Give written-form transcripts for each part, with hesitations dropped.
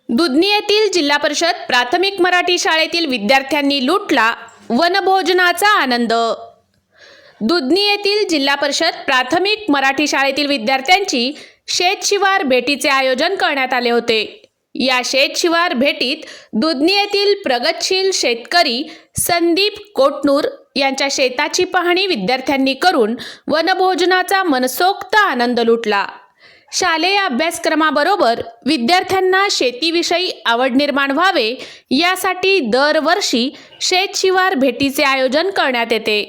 दुधनी येथील जिल्हा परिषद प्राथमिक मराठी शाळेतील विद्यार्थ्यांनी लुटला वनभोजनाचा आनंद। दुधनी येथील जिल्हा परिषद प्राथमिक मराठी शाळेतील विद्यार्थ्यांची शेतशिवार भेटीचे आयोजन करण्यात आले होते। या शेतशिवार भेटीत दुधनी येथील प्रगतशील शेतकरी संदीप कोटनूर यांच्या शेताची पाहणी विद्यार्थ्यांनी करून वनभोजनाचा मनसोक्त आनंद लुटला। शालेय अभ्यासक्रमाबरोबर विद्यार्थ्यांना शेतीविषयी आवड निर्माण व्हावे यासाठी दरवर्षी शेतशिवार भेटीचे आयोजन करण्यात येते।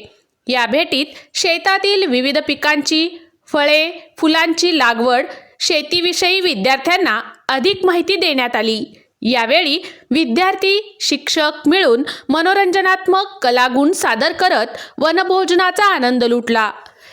या भेटीत शेतातील विविध पिकांची, फळे, फुलांची लागवड, शेतीविषयी विद्यार्थ्यांना अधिक माहिती देण्यात आली। यावेळी विद्यार्थी, शिक्षक मिळून मनोरंजनात्मक कलागुण सादर करत वनभोजनाचा आनंद लुटला।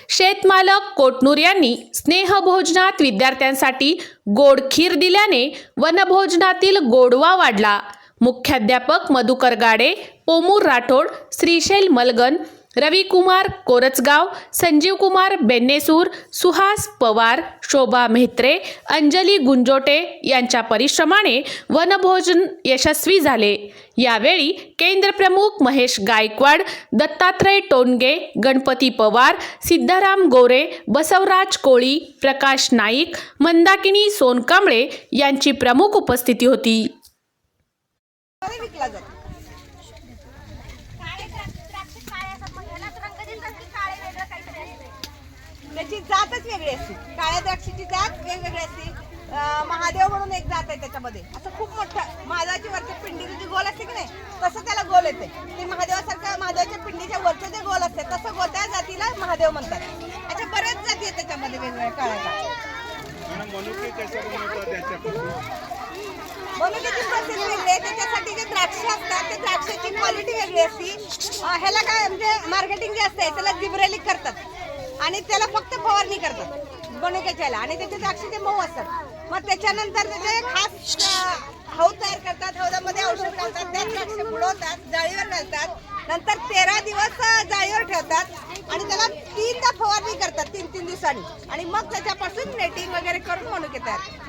शेतमालक कोटनूर यांनी स्नेहभोजनात विद्यार्थ्यांसाठी गोड खीर दिल्याने वनभोजनातील गोडवा वाढला। मुख्याध्यापक मधुकर गाडे, पोमूर राठोड, श्रीशैल मलगन, रविकुमार कोरचगाव, संजीवकुमार बेन्नेसूर, सुहास पवार, शोभा मेहत्रे, अंजली गुंजोटे यांच्या परिश्रमाने वनभोजन यशस्वी झाले। यावेळी केंद्र प्रमुख महेश गायकवाड, दत्तात्रय टोनगे, गणपती पवार, सिद्धाराम गोरे, बसवराज कोळी, प्रकाश नाईक, मंदाकिनी सोनकांबळे यांची प्रमुख उपस्थिती होती। त्याची जातच वेगळी असते। काळ्या द्राक्षाची जात वेगवेगळी असते। महादेव म्हणून एक जात आहे त्याच्यामध्ये, असं खूप मोठं महादेवाची वरच्या पिंडीची जी गोल असते की नाही, तसं त्याला गोल येते। ते महादेवासारखं महादेवाच्या पिंडीच्या वरचं जे गोल असते तसं गोल त्या जातीला महादेव म्हणतात। अशा बऱ्याच जाती आहेत त्याच्यामध्ये वेगवेगळ्या काळ्या। मनुक्याची प्रोसेस वेगळी आहे। त्याच्यासाठी जे द्राक्ष असतात ते द्राक्षाची क्वालिटी वेगळी असते। ह्याला काय म्हणजे मार्केटिंग जे असते त्याला जिब्रेलिक करतात आणि त्याला फक्त फवारणी करतात मनुक्याच्याला, आणि त्याचे द्राक्षाचे मऊ असतात। मग त्याच्यानंतर त्याचे खास हौद तयार करतात। हौदामध्ये औषध घालतात, त्या द्राक्ष बुडवतात, जाळीवर घालतात, नंतर 13 दिवस जाळीवर ठेवतात आणि त्याला 3दा फवारणी करतात 3-3 दिवसांनी, आणि मग त्याच्यापासून नेटिंग वगैरे करून मनुके तयार करतात।